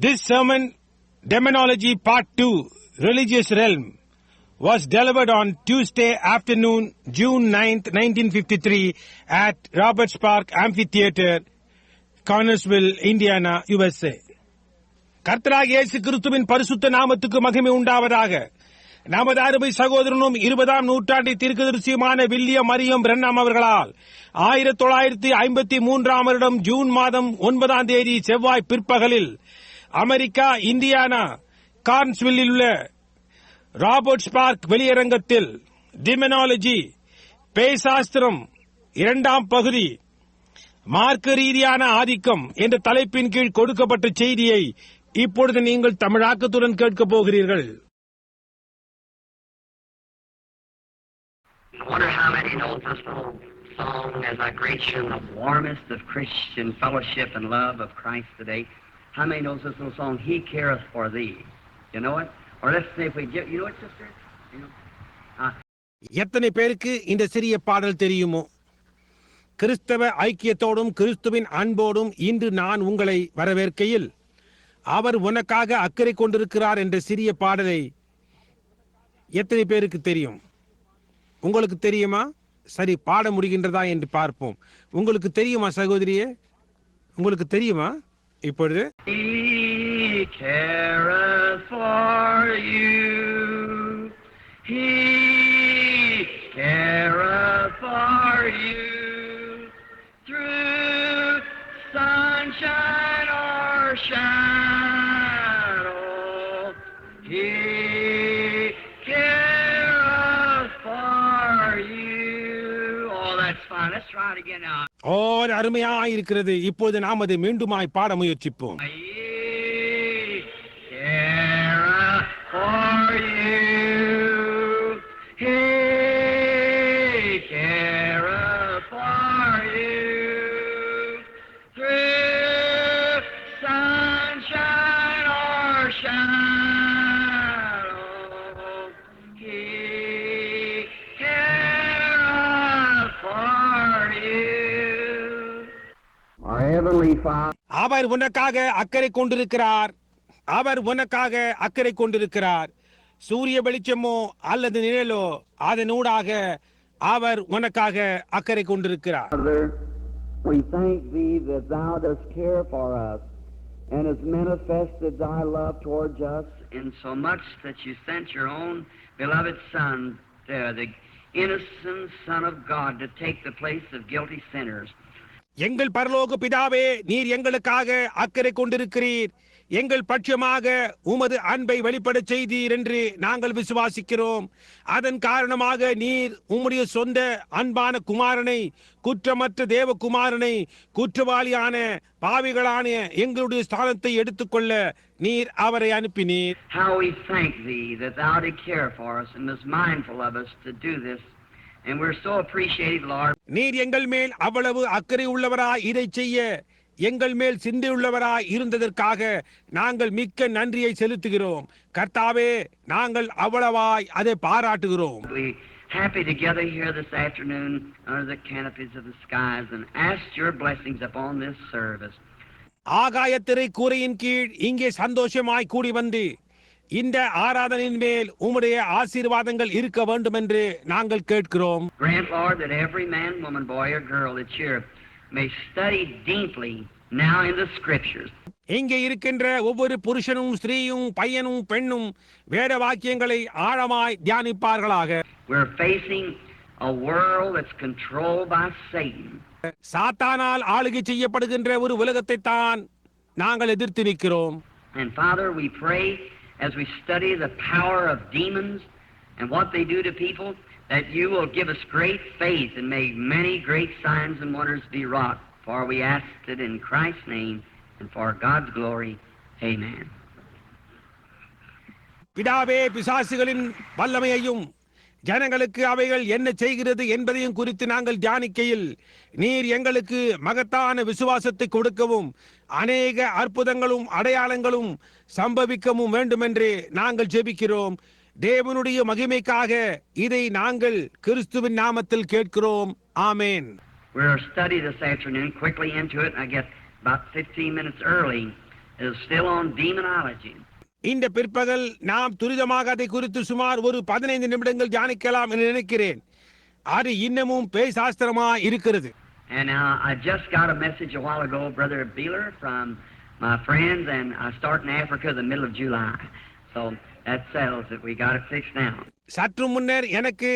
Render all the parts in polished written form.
This sermon, Demonology Part 2, Religious Realm, was delivered on Tuesday afternoon, June 9th, 1953 at Roberts Park Amphitheater, Connersville, Indiana, USA. கர்த்தராகிய இயேசு கிறிஸ்துவின் பரிசுத்த நாமத்துக்கு மகிமை உண்டாவதாக. நமது அருமை சகோதரனும் 20ஆம் நூற்றாண்டின் தீர்க்கதரிசியுமான வில்லியம் மரியம் பிரண்ணாம் அவர்களால் 1953ஆம் வருடம் ஜூன் மாதம் 9ஆம் தேதி செவ்வாய் பிற்பகலில் அமெரிக்கா, இந்தியானா, கார்ன்ஸ்வில்லில் உள்ள ராபர்ட்ஸ் பார்க் வெளியரங்கத்தில் டிமெனாலஜி, பேய்சாஸ்திரம் 2ஆம் பகுதி, மார்க்க ரீதியான ஆதிக்கம் என்ற தலைப்பின் கீழ் கொடுக்கப்பட்ட செய்தியை இப்பொழுது நீங்கள் தமிழாக்கத்துடன் கேட்கப் போகிறீர்கள். I wonder how many knows this little song as I greet you in the warmest of Christian fellowship and love of Christ today. How many knows this little song, He Careth for Thee? You know it? Or let's say if we get, you know it, sister? You know? எத்தனை பேருக்கு இந்த சிறிய பாடல் தெரியுமோ? கிறிஸ்தவ ஐக்கியத்தோடும் கிறிஸ்துவின் அன்போடும் இன்று நான் உங்களை வரவேற்கையில் அவர் உனக்காக அக்கறை கொண்டிருக்கிறார் என்ற சிறிய பாடலை எத்தனை பேருக்கு தெரியும்? உங்களுக்கு தெரியுமா? சரி, பாட முடிகின்றதா என்று பார்ப்போம். உங்களுக்கு தெரியுமா சகோதரியே? உங்களுக்கு தெரியுமா? இப்பொழுது He careth for you. He careth for you. Through sunshine or shadow, He careth for you. Oh, that's fine. Let's try it again now. அருமையாய் இருக்கிறது. இப்போது நாம் அதை மீண்டுமாய் பாட முயற்சிப்போம். He careth for you. He careth for you. Through sunshine or shadow, He careth for you. Our Heavenly Father, அவர் உனக்காக அக்கறை கொண்டிருக்கிறார். அவர் உனக்காக அக்கறை கொண்டிருக்கிறார். சூரிய வெளிச்சமோ அல்லது நிழலோ அதனூடாக அவர் உனக்காக அக்கறை கொண்டிருக்கிறார். Father, we thank Thee that Thou dost care for us and hast manifested Thy love towards us in so much that You sent Your own beloved Son, the innocent Son of God, to take the place of guilty sinners. எங்கள் பரலோக பிதாவே, நீர் எங்களுக்காக அக்கறை கொண்டிருக்கிறீர். எங்கள் பட்சமாக உமது அன்பை வெளிப்படச் செய்தீர் என்று நாங்கள் விசுவாசிக்கிறோம். அதன் காரணமாக நீர் உம்முடைய சொந்த அன்பான குமாரனை, குற்றமற்ற தேவகுமாரனை, குற்றவாளியான பாவிகளான எங்களுடைய ஸ்தானத்தை எடுத்துக்கொள்ள நீர் அவரை அனுப்பினீர். How we thank Thee that Thou did care for us and was mindful of us to do this. And we're so appreciative, Lord. நீர் எங்கள் மேல் அவ்வளவு அக்கறை உள்ளவராய் இதை செய்ய எங்கள் மேல் சிந்தையுள்ளவராய் இருந்ததற்காக நாங்கள் மிக்க நன்றியை செலுத்துகிறோம். கர்த்தாவே, நாங்கள் அவ்வளவாய் அதை பாராட்டுகிறோம். We happy together here this afternoon under the canopies of the skies and ask Your blessings upon this service. ஆகாயத்திரை கூரையின் கீழ் இங்கே சந்தோஷமாய் கூடி வந்து இந்த ஆராதனையின் மேல் உம்முடைய ஆசீர்வாதங்கள் இருக்க வேண்டும் என்று நாங்கள் கேட்கிறோம். Grant, Lord, that every man, woman, boy, or girl that's here may study deeply now in the Scriptures. இங்கே இருக்கின்ற ஒவ்வொரு புருஷனும், ஸ்திரீயும், பையனும், பெண்ணும் வேத வாக்கியங்களை ஆழமாய் தியானிப்பார்களாக. We're facing a world that's controlled by Satan. சாத்தானால் ஆளுகை செய்யப்படுகின்ற ஒரு உலகத்தை தான் நாங்கள் எதிர்த்து நிற்கிறோம். And Father, we pray as we study the power of demons and what they do to people, that You will give us great faith and make many great signs and wonders be wrought. For we ask it in Christ's name and for God's glory. Amen. பிதாவே, பிசாசுகளின் வல்லமையையும் ஜனங்களுக்கு அவைகள் என்ன செய்கிறது என்பதையும் குறித்து நாங்கள் தியானிக்கையில் நீர் எங்களுக்கு மகத்தான விசுவாசத்தை கொடுக்கவும் அநேக அற்புதங்களும் அடையாளங்களும் சம்பவிக்கவும் வேண்டுமென்று நாங்கள் ஜெபிக்கிறோம். தேவனுடைய மகிமைக்காக இதை நாங்கள் கிறிஸ்துவின் நாமத்தில் கேட்கிறோம். ஆமென். We're study this afternoon, quickly into it, and I get about 15 minutes early is still on demonology. இந்த பிற்பகல் நாம் துரிதமாக அதை குறித்து சுமார் ஒரு 15 நிமிடங்கள் தியானிக்கலாம் என்று நினைக்கிறேன். அது இன்னமும் பேய் சாஸ்திரமா இருக்கிறது. And now I just got a message a while ago, Brother Beeler, from my friends, and I start in Africa the middle of July. So that settles it. We got it fixed now. சற்று முன்னர் எனக்கு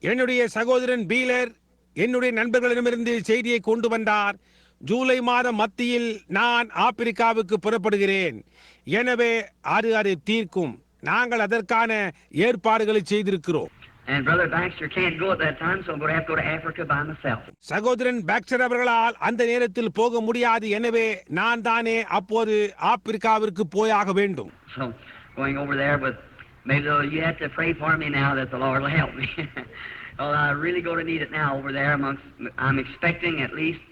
என்னுடைய சகோதரன் peeler என்னுடைய நண்பர்களிடமிருந்து செய்தியை கொண்டு வந்தார். ஜூலை மாதம் மத்தியில் நான் ஆப்பிரிக்காவுக்கு புறப்படுகிறேன். எனவே அது தீர்க்கும். நாங்கள் அதற்கான ஏற்பாடுகளை செய்திருக்கிறோம். And Brother Baxter can't go at that time, so I'm going to have to go to Africa by myself. சகோதரன் பாக்ஸ்டர் அவர்களால் அந்த நேரத்தில் போக முடியாது. எனவே நான் தானே அப்போது ஆப்பிரிக்காவிற்கு போயாக வேண்டும். So going over there with maybe you have to pray for me now that the Lord will help me. Well, I really going to need it now over there. I'm expecting at least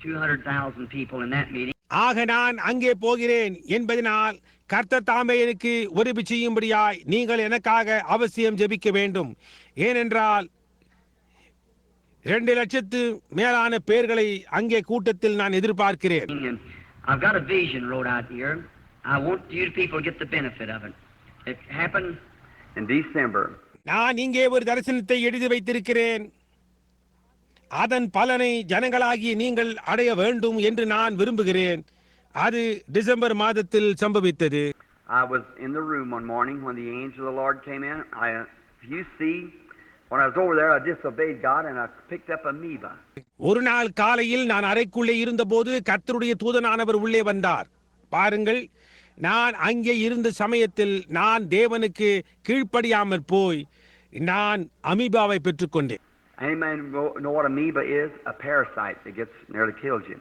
200,000 people in that meeting. ஆக நான் அங்கே போகிறேன் என்பதனால் கர்த்தர் தாமே எனக்கு உதவி செய்யும்படியாய் நீங்கள் எனக்காக அவசியம் ஜெபிக்க வேண்டும். ஏனென்றால் 2 லட்சத்து மேலான பேர்களை அங்கே கூட்டத்தில் நான் எதிர்பார்க்கிறேன். I've got a vision wrote out here. I want you people to get the benefit of it. It happened in December. நான் இங்கே ஒரு தரிசனத்தை எழுதி வைத்திருக்கிறேன். அதன் பலனை ஜனங்களாகிய நீங்கள் அடைய வேண்டும் என்று நான் விரும்புகிறேன். அது டிசம்பர் மாதத்தில் சம்பவித்தது. I was in the room one morning when the angel of the Lord came in. You see, when I was over there, I disobeyed God and I picked up amoeba. ஒரு நாள் காலையில் நான் அறைக்குள்ளே இருந்தபோது கர்த்தருடைய தூதனானவர் உள்ளே வந்தார். பாருங்கள், நான் அங்கே இருந்த சமயத்தில் நான் தேவனுக்கு கீழ்ப்படியாமற் போய் நான் அமீபாவை பெற்றுக்கொண்டேன். Any man know what amoeba is? A parasite that gets nearly kills you.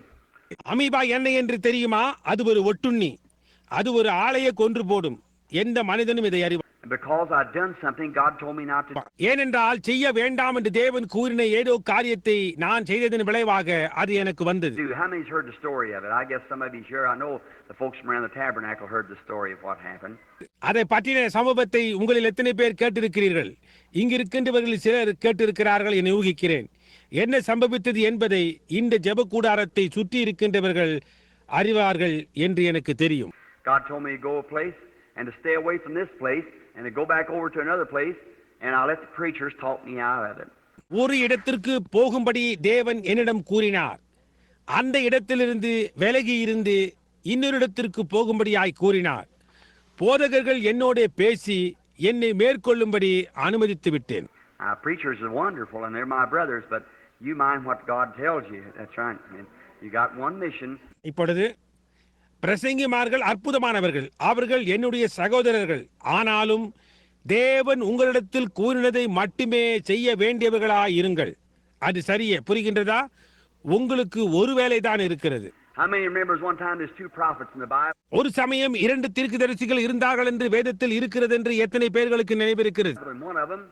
Amoeba என்ன என்று தெரியுமா? அது ஒரு ஒட்டுண்ணி. அது ஒரு ஆளையை கொன்று போடும். எந்த மனிதனும் இதை அறிவான். Because I'd done something God told me not to. ஏனென்றால் செய்ய வேண்டாம் என்று தேவன் கூறின ஏதோ காரியத்தை நான் செய்ததன் விளைவாக அது எனக்கு வந்தது. How many's heard the story of it? I guess some of you sure. I know the folks from around the tabernacle heard the story of what happened. அதை பற்றின சம்பவத்தை உங்களில் எத்தனை பேர் கேட்டிருக்கிறீர்கள்? இங்கிருக்கின்றவர்கள் சிலர் கேட்டிருக்கிறார்கள் என ஊகிக்கிறேன். என்ன சம்பவித்தது என்பதை இந்த ஜெப கூடாரத்தை சுற்றி இருக்கின்றவர்கள் அறிவார்கள் என்று எனக்கு தெரியும். God told me to go a place and to stay away from this place and to go back over to another place, and I'll let the preachers talk me out of it. ஒரு இடத்திற்கு போகும்படி தேவன் என்னிடம் கூறினார். அந்த இடத்திலிருந்து விலகி இருந்து இன்னொரு இடத்திற்கு போகும்படியாய் கூறினார். போதகர்கள் என்னோட பேசி என்னை மேற்கொள்ளும்படி அனுமதித்து விட்டேன். Preachers are wonderful and they're my brothers, but you mind what God tells you. That's right. You got one mission. இப்பொழுது பிரசங்கிமார்கள் அற்புதமானவர்கள். அவர்கள் என்னுடைய சகோதரர்கள். ஆனாலும் தேவன் உங்களிடத்தில் கூறினதை மட்டுமே செய்ய வேண்டியவர்களாய் இருங்கள். அது சரியே, புரிகின்றதா? உங்களுக்கு ஒரு வேலைதான் இருக்கிறது. How many remembers one time there's 2 prophets in the Bible? ஒரு சமயம் 2 தீர்க்கதரிசிகள் இருந்தார்கள் என்று வேதத்தில் இருக்கிறது என்று எத்தனை பேர்களுக்கு நினைவிருக்கிறது? One of them,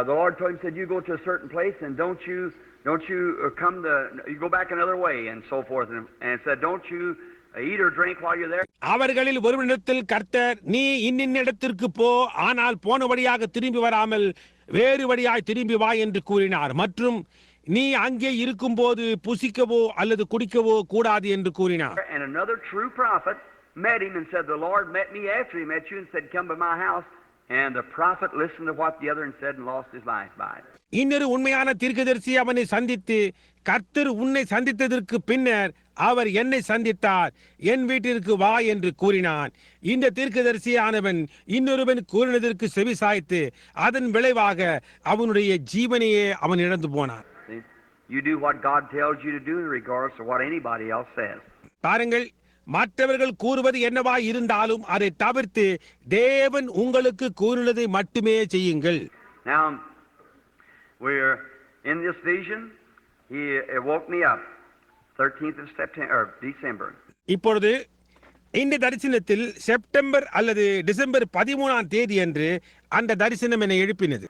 the Lord told him, said, you go to a certain place and don't you you go back another way and so forth, and said, don't you eat or drink while you're there. அவர்களில் ஒருவனிடத்தில் கர்த்தர், நீ இன்னின்ன இடத்திற்கு போ, ஆனால் போன வழியாக திரும்பி வராமல் வேறு வழியாய் திரும்பி வா என்று கூறினார். மற்றும் நீ அங்கே இருக்கும்போது புசிக்கவோ அல்லது குடிக்கவோ கூடாது என்று கூறினார். And another true prophet met him and said, the Lord met me after he met you and said, come to my house. And the prophet listened to what the other said and lost his life by it. இன்னொரு உண்மையான தீர்க்கதரிசி அவனை சந்தித்து, கர்த்தர் உன்னை சந்தித்ததற்கு பின்னர் அவர் என்னை சந்தித்தார், என் வீட்டிற்கு வா என்று கூறினான். இந்த தீர்க்கதரிசியானவன் இன்னொருவன் கூறினதற்கு செவி சாய்த்து அதன் விளைவாக அவனுடைய ஜீவனையே அவன் இழந்து போனான். You do what God tells you to do regardless of what anybody else says. பாருங்கள், மற்றவர்கள் கூறுவது என்னவாய் இருந்தாலும் அதை தவிர்த்து தேவன் உங்களுக்கு கூறினதை மட்டுமே செய்யுங்கள். Now we're in this vision. He woke me up 13th of September or December. இப்பொழுது இந்த தரிசனத்தில் செப்டம்பர் அல்லது டிசம்பர் 13ஆம் தேதி அன்று அந்த தரிசனம் என்னை எழுப்பினது.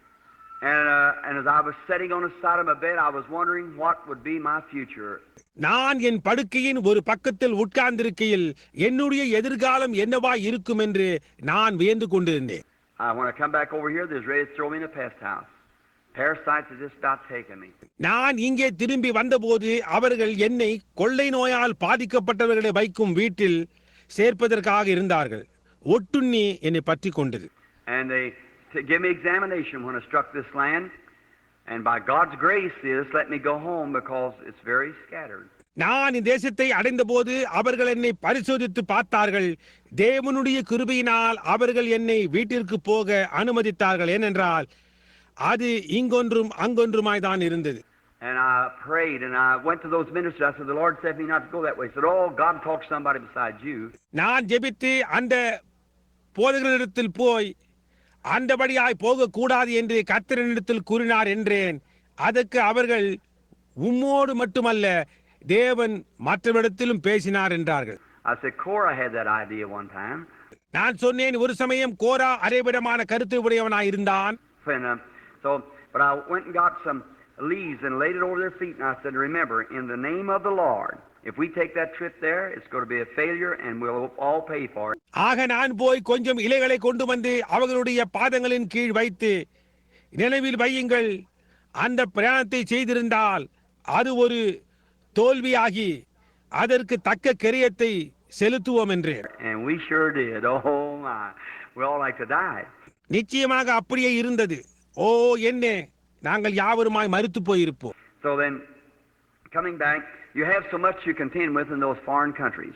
And as I was sitting on the side of my bed, I was wondering what would be my future. நான் என் படுக்கையின் ஒரு பக்கத்தில் உட்கார்ந்திருக்கையில் என்னுடைய எதிர்காலம் என்னவாய் இருக்கும் என்று நான் வியந்து கொண்டிருந்தேன். When I come back over here, they're ready to throw me in a pest house. Parasites have just about taken me. நான் இங்கே திரும்பி வந்தபோது அவர்கள் என்னை கொள்ளை நோயால் பாதிக்கப்பட்டவர்களை வைக்கும் வீட்டில் சேர்ப்பதற்காக இருந்தார்கள். ஒட்டுண்ணி என்னை பற்றி கொண்டது. And they give me examination when I struck this land. And by God's grace, they just let me go home because it's very scattered. நான் இந்த தேசத்தை அடைந்தபோது அவர்கள் என்னை பரிசோதித்து பார்த்தார்கள். தேவனுடைய கிருபையினால் அவர்கள் என்னை வீட்டிற்கு போக அனுமதித்தார்கள். ஏனென்றால் அது இங்கொன்றும் அங்கொன்றுமாய் தான் இருந்தது. And I prayed and I went to those ministers. I said, the Lord said me not to go that way. He said, oh, God talked to somebody besides you. நான் ஜெபித்து அந்த போதகரிடத்தில் போய் அந்தபடியாய் போகக்கூடாது என்று கர்த்தரிடத்தில் கூறினார் என்றேன். அதற்கு அவர்கள் உம்மோடு மட்டுமல்ல தேவன் மற்றவரிடத்திலும் பேசினார் என்றார்கள். I said, Korah had that idea one time. நான் சொன்னேன், ஒரு சமயம் கோரா அரைவிடமான கருத்து உடையவனாய் இருந்தான். But I went and got some leaves and laid it over their feet, and I said, remember, in the name of the Lord, if we take that trip there, it's going to be a failure and we'll all pay for it. ஆக நான் போய் கொஞ்சம் இலைகளை கொண்டு வந்து அவர்களுடைய பாதங்களின் கீழ் வைத்து, நினைவில் வையுங்கள், அந்த பிரயாணத்தை செய்திருந்தால் அது ஒரு தோல்வியாகி அதற்கு தக்க கிரயத்தை செலுத்துவோம் என்றேன். And we sure did. Oh my, we all like to die. நிச்சயமாக அப்படியே இருந்தது. ஓ என்ன, நாங்கள் யாவருமாய் மரித்து போயிருப்போம். So then, coming back, you have so much to contend with in those foreign countries.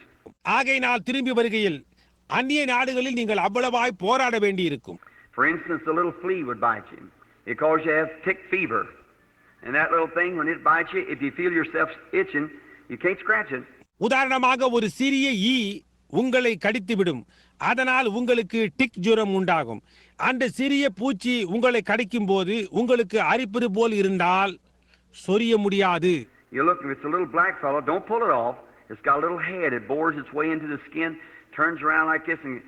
ஆகையினால் திரும்பி வருகையில் அந்நிய நாடுகளில் நீங்கள் அவ்வளவாய் போராட வேண்டியிருக்கும். For instance, a little flea would bite you because you have tick fever. And that little thing, when it bites you, if you feel yourself itching, you can't scratch it. உதாரணமாக ஒரு சிறிய ஈ உங்களை கடித்துவிடும். அதனால் உங்களுக்கு டிக் ஜுரம் உண்டாகும். அந்த சிறிய பூச்சி உங்களை கடிக்கும் போது உங்களுக்கு அரிப்பது போல் இருந்தால் சொரிய முடியாது. You look, if it's a little black fellow, don't pull it off. It's got a little head. It bores its way into the skin, turns around like this and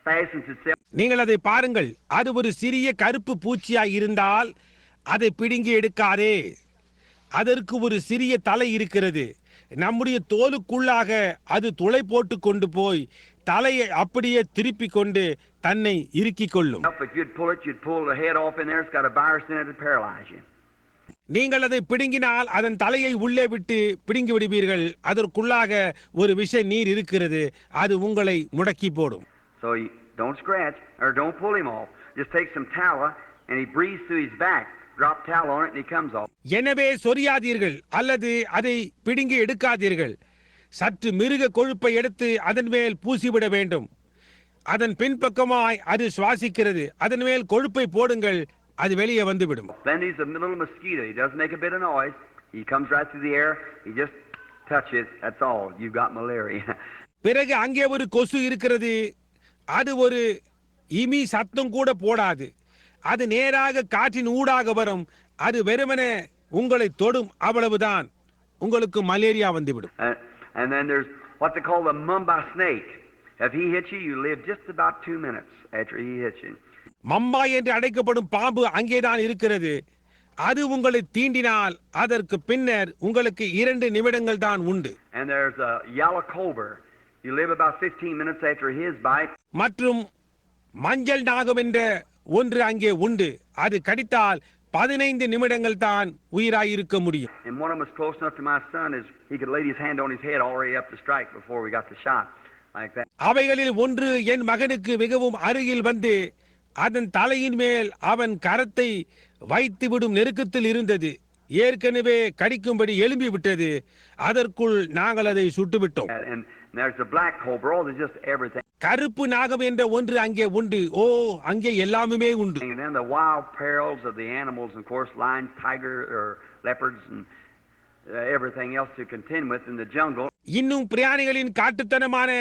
fastens itself. நீங்கள் அதை பாருங்கள். அது ஒரு சிறிய கருப்பு பூச்சியாய் இருந்தால் அதை பிடுங்கி எடுக்காதே. அதற்கு ஒரு சிறிய தலை இருக்கிறது. நம்முடைய தோலுக்குள்ளாக அது துளை போட்டு கொண்டு போய் தலையை அப்படியே திருப்பி கொண்டு தன்னை இறுக்கிக் கொள்ளும். If you'd pull it, you'd pull the head off in there. It's got a virus in it to paralyze you. நீங்கள் அதை பிடுங்கினால் அதன் தலையை உள்ளே விட்டு பிடுங்கி விடுவீர்கள். அதற்குள்ளாக ஒரு விஷ நீர் இருக்கிறது. அது உங்களை முடக்கி போடும். So you don't scratch or don't pull him off. Just take some tallow and he breathes through his back. Drop tallow on it and he comes off. எனவே சொரியாதீர்கள் அல்லது அதை பிடுங்கி எடுக்காதீர்கள். சற்று மிருக கொழுப்பை எடுத்து அதன் மேல் பூசிவிட வேண்டும். அதன் பின்பக்கமாய் அது சுவாசிக்கிறது. அதன் மேல் கொழுப்பை போடுங்கள், அது வெளியே வந்துவிடும். Then he's a little mosquito. He doesn't make a bit of noise. He comes right through the air. He just touch it. That's all. You've got malaria. பிறகு அங்கே ஒரு கொசு இருக்கிறது. அது ஒரு இமி சத்தம் கூட போடாது. அது நேராக காற்றின் ஊடாக வரும். அது வெறுமனே உங்களை தொடும், அவ்வளவுதான். உங்களுக்கு மலேரியா வந்துவிடும். And then there's what they call the mamba snake. If he hits you, you live just about 2 minutes after he hits you. மம்பா என்று அழைக்கப்படும் பாம்பு அங்கேதான் இருக்கிறது. அது உங்களை தீண்டினால் அதற்கு பின்னர் உங்களுக்கு 2 நிமிடங்கள் தான் உண்டு. And there's a yellow cobra. You live about 15 minutes after his bite. மற்றும் மஞ்சள் நாகம் என்ற ஒன்று அங்கே உண்டு. அது கடித்தால் 15 நிமிடங்கள் தான் உயிராயிருக்க முடியும். And one of them was close enough to my son is he could lay his hand on his head all the way up to strike before we got the shot like that. அவைகளில் ஒன்று என் மகனுக்கு மிகவும் அருகில் வந்து அதன் தலையின் மேல் அவன் கரத்தை வைத்துவிடும் நெருக்கத்தில் இருந்தது. ஏற்கனவே கடிக்கும்படி எழும்பி விட்டது. அதற்குள் நாங்கள் அதை சுட்டுவிட்டோம். And there's a black cobra. There's just everything. கருப்பு நாகம் என்ற ஒன்று அங்கே உண்டு. ஓ, அங்கே எல்லாமே உண்டு. And then the wild perils of the animals, of course, lions, tiger, or leopards, and everything else to contend with in the jungle. இன்னும் பிராணிகளின் காட்டுத்தனமான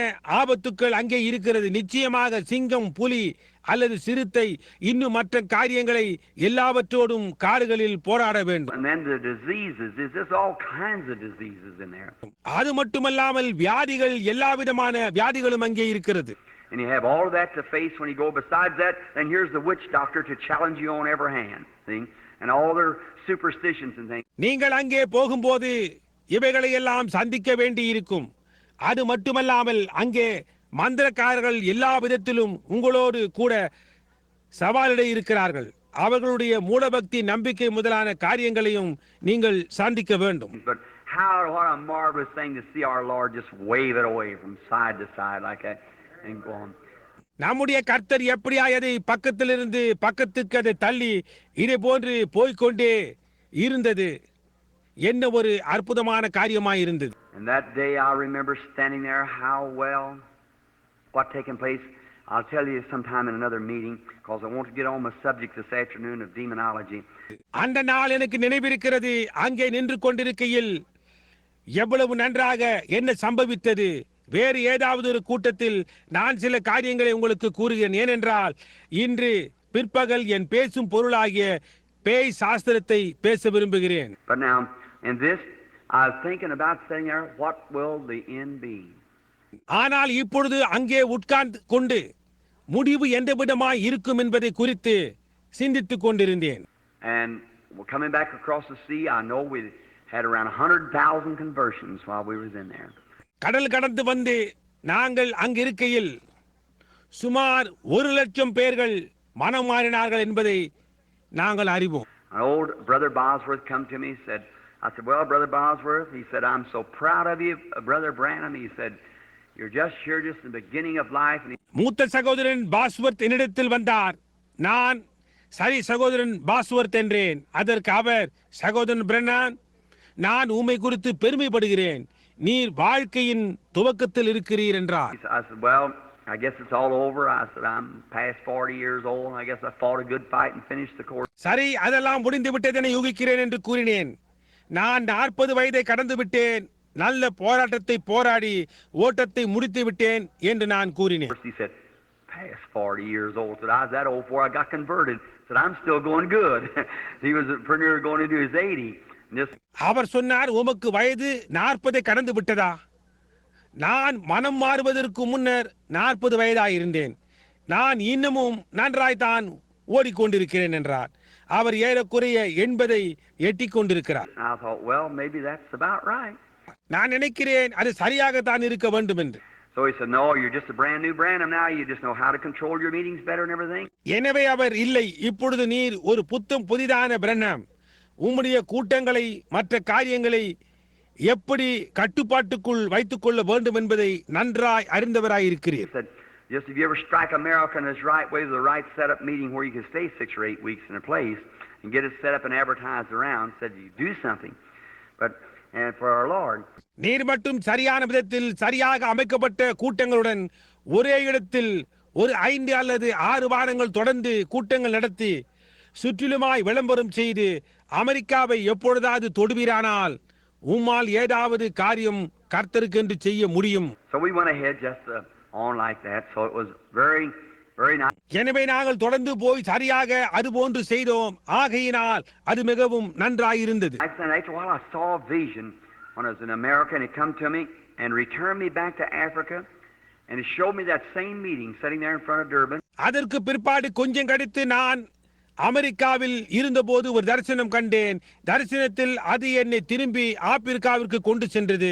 ஆபத்துக்கள் அங்கே இருக்கிறது. நிச்சயமாக சிங்கம், புலி அல்லது சிறுத்தை, இன்னும் மற்ற காரியங்களை எல்லாவற்றோடும் காடுகளில் போராட வேண்டும். And then the diseases, there's just all kinds of diseases in there. அது மட்டுமல்லாமல் வியாதிகள், எல்லா விதமான வியாதிகளும் அங்கே இருக்கிறது. And you have all of that to face when you go. Besides that, then here's the witch doctor to challenge you on every hand. See? And all their superstitions and things. நீங்கள் அங்கே போகும்போது இவைகளை எல்லாம் சந்திக்க வேண்டி இருக்கும். அது மட்டுமல்லாமல் அங்கே மந்திரக்காரர்கள் எல்லா விதத்திலும் உங்களோடு கூட சவாலிட இருக்கிறார்கள். அவர்களுடைய மூடபக்தி நம்பிக்கை முதலான காரியங்களையும் நீங்கள் சாந்திக்க வேண்டும். But what a marvelous thing to see our Lord just wave it away from side to side like that and go on. நம்முடைய கர்த்தர் எப்படியாய் அதை பக்கத்திலிருந்து பக்கத்துக்கு அதை தள்ளி இதே போன்று போய்கொண்டே இருந்தது. என்ன ஒரு அற்புதமான காரியமாய் இருந்தது. And that day I remember standing there, how well what taking place. I'll tell you sometime in another meeting because I want to get on my subject this afternoon of demonology. அந்த நாள் எனக்கு நினைவிருக்கிறது. அங்கே நின்று கொண்டிருக்கையில் எவ்வளவு நன்றாக என்ன சம்பவித்தது. வேறு ஏதாவது ஒரு கூட்டத்தில் நான் சில காரியங்களை உங்களுக்கு கூறுகிறேன். ஏனென்றால் இன்று பிற்பகல் என் பேசும் பொருளாகிய பேய் சாஸ்திரத்தை பேச விரும்புகிறேன். But now in this I was thinking about saying there, what will the end be? ஆனால் இப்பொழுது அங்கே உட்கார்ந்து கொண்டு முடிவு எந்த விதமாய் இருக்கும் என்பதை குறித்து சிந்தித்துக் கொண்டிருந்தேன். And coming back across the sea, I know we had around 100,000 conversions while we was in there. கடல் கடந்து வந்து நாங்கள் அங்கிருக்கையில் சுமார் 1,00,000 பேர்கள் மனம் மாறினார்கள் என்பதை நாங்கள் அறிவோம். An old brother Bosworth come to me, said, I said, well, Brother Bosworth, he said, I'm so proud of you, Brother Branham. He said, you're just here just in the beginning of life. மூத்த சகோதரன் Bosworth என்னிடத்தில் வந்தார். நான் சரி சகோதரன் Bosworth என்றேன். அதற்கு அவர், சகோதரன் பிரண்ணான், நான் உம்மை குறித்து பெருமைப்படுகிறேன். நீர் வாழ்க்கையின் துவக்கத்தில் இருக்கிறீர் என்றார். I said, well, I guess it's all over. I said, I'm past 40 years old. I guess I fought a good fight and finished the course. சரி, அதெல்லாம் முடிந்து விட்டதென யூகிக்கிறேன் என்று கூறினேன். நான் 40 வயதை கடந்து விட்டேன். நல்ல போராட்டத்தை போராடி ஓட்டத்தை முடித்து விட்டேன் என்று நான் கூறினேன். He said, past 40 years old. I said, I was that old before I got converted. I said, I'm still going good. He was pretty near going into his 80. அவர் சொன்னார், உமக்கு வயது 40 கடந்து விட்டதா? நான் மனம் மாறுவதற்கு முன்னர் 40 வயதாயிருந்தேன். நான் இன்னமும் நன்றாய்தான் ஓடிக்கொண்டிருக்கிறேன் என்றார். அவர் ஏறக்குறைய 80 எட்டிக் கொண்டிருக்கிறார். நான் நினைக்கிறேன் அது சரியாகத்தான் இருக்க வேண்டும் என்று. So he said, no, you're just a brand new Branham now. You just know how to control your meetings better and everything. எனவே அவர், இல்லை, இப்பொழுது நீர் ஒரு புதிதான பிரண்ணாம். உம்முடைய கூட்டங்களை மற்ற காரியங்களை எப்படி கட்டுப்பாட்டுக்குள் வைத்துக் கொள்ள வேண்டும் என்பதை நன்றாய் அறிந்தவராய் இருக்கிறீர். Just if you ever strike America in its right way with the right setup meeting where you can stay 6 or 8 weeks in a place and get it set up and advertised around, said you do something. But and for our Lord. நீர் மட்டும் சரியான விதத்தில் சரியாக அமைக்கப்பட்ட கூட்டங்களுடன் ஒரே இடத்தில் ஒரு 5 அல்லது 6 வாரங்கள் தொடர்ந்து கூட்டங்கள் நடத்தி சுற்றிலுமாய் விளம்பரம் செய்து அமெரிக்காவை எப்பொழுதாவது தொடுவீரானால் உம்மால் ஏதாவது காரியம் கர்த்தருக்கு என்று செய்ய முடியும். So we went ahead just on like that. So it was very nice. எனவே நாங்கள் தொடர்ந்து போய் சரியாக அது போன்று செய்தோம். ஆகையினால் அது மிகவும் நன்றாயிருந்தது. After a while I saw a vision when I was in America, and it come to me and returned me back to Africa, and it showed me that same meeting sitting there in front of Durban. அதற்கு பிற்பாடு கொஞ்சம் கழித்து நான் அமெரிக்காவில் இருந்தபோது ஒரு தரிசனம் கண்டேன். தரிசனத்தில் அது என்னை திரும்பி ஆப்பிரிக்காவிற்கு கொண்டு சென்றது.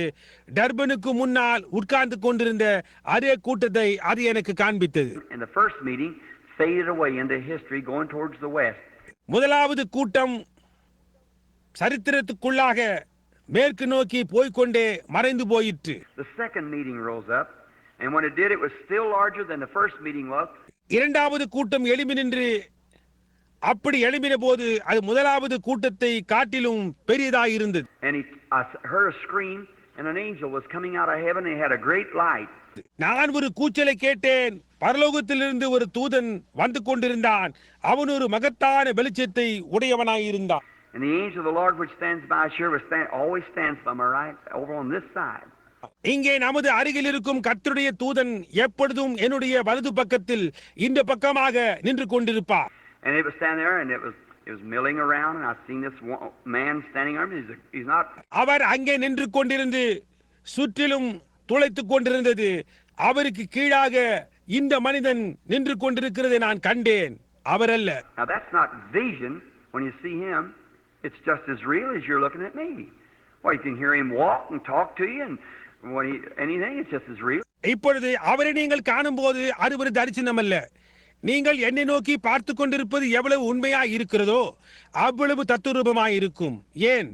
டர்பனுக்கு முன்னால் உட்கார்ந்து கொண்டிருந்த அதே கூட்டத்தை அது எனக்கு காண்பித்தது. And the first meeting faded away into history going towards the west. முதலாவது கூட்டம் சரித்திரத்துக்குள்ளாக மேற்கு நோக்கி போய்க்கொண்டே மறைந்து போயிற்று. The second meeting rose up, and when it did, it was still larger than the first meeting was. இரண்டாவது கூட்டம் எழும்பி நின்று அப்படி எழும்பின போது அது முதலாவது கூட்டத்தை காட்டிலும் பெரியதாக இருந்தது. And I heard a scream, and an angel was coming out of heaven, and he had a great light. நான் ஒரு கூச்சலை கேட்டேன். பரலோகத்திலிருந்து ஒரு தூதன் வந்து கொண்டிருந்தான். அவன் ஒரு மகத்தான வெளிச்சத்தை உடையவனாய் இருந்தான். And the angel of the Lord which stands by sure always stands by my right over on this side. இங்கே நமது அருகில் இருக்கும் கர்த்தருடைய தூதன் எப்பொழுதும் என்னுடைய வலது பக்கத்தில் இந்த பக்கமாக நின்று கொண்டிருப்பார். And it was standing there, and it was milling around, and I seen this man standing on him. He's not. அவர் அங்கே நின்று கொண்டிருந்து சுற்றிலும் துளைத்துக் கொண்டிருந்தது. அவருக்கு கீழாக இந்த மனிதன் நின்று கொண்டிருக்கிறதை நான் கண்டேன். அவர் அல்ல. Now that's not vision. When you see him, it's just as real as you're looking at me. Well, you can hear him walk and talk to you, and anything, it's just as real. இப்பொழுது அவரை நீங்கள் காணும்போது அது ஒரு தரிசனம் அல்ல. நீங்கள் என்னை நோக்கி பார்த்து கொண்டிருப்பது எவ்வளவு உண்மையாய் இருக்கிறதோ அவ்வளவு தத்துரூபமாய் இருக்கும். ஏன்,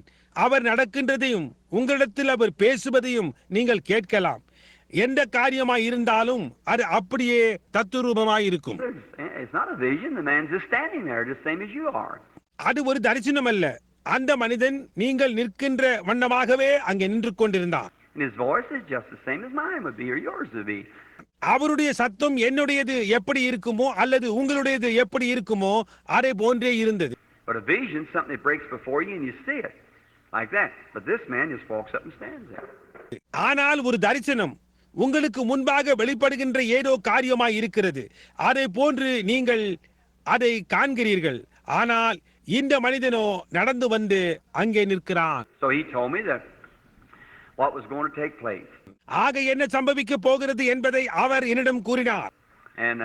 அவர் நடக்கின்றதையும் உங்களிடத்தில் அவர் பேசுவதையும் நீங்கள் கேட்கலாம். எந்த காரியமாய் இருந்தாலும் அது அப்படியே தத்துரூபமாய் இருக்கும். It's not a vision. The man's just standing there, just same as you are. அது ஒரு தரிசனம் அல்ல. அந்த மனிதன் நீங்கள் நிற்கின்ற வண்ணமாகவே அங்கே நின்று கொண்டிருந்தான். And his voice is just the same as mine would be or yours would be. அவருடைய சத்தம் என்னுடையது எப்படி இருக்குமோ அல்லது உங்களுடையது எப்படி இருக்குமோ அதே போன்றே இருந்தது. But a vision is something that breaks before you and you see it like that. But this man just walks up and stands there. ஆனால் ஒரு தரிசனம் உங்களுக்கு முன்பாக வெளிப்படுகின்ற ஏதோ காரியமாய் இருக்கிறது. அதை போன்று நீங்கள் அதை காண்கிறீர்கள். ஆனால் இந்த மனிதனோ நடந்து வந்து அங்கே நிற்கிறான். So he told me that what was going to take place. ஆக என்ன சம்பவிக்க போகிறது என்பதை அவர் என்னிடம் கூறினார். And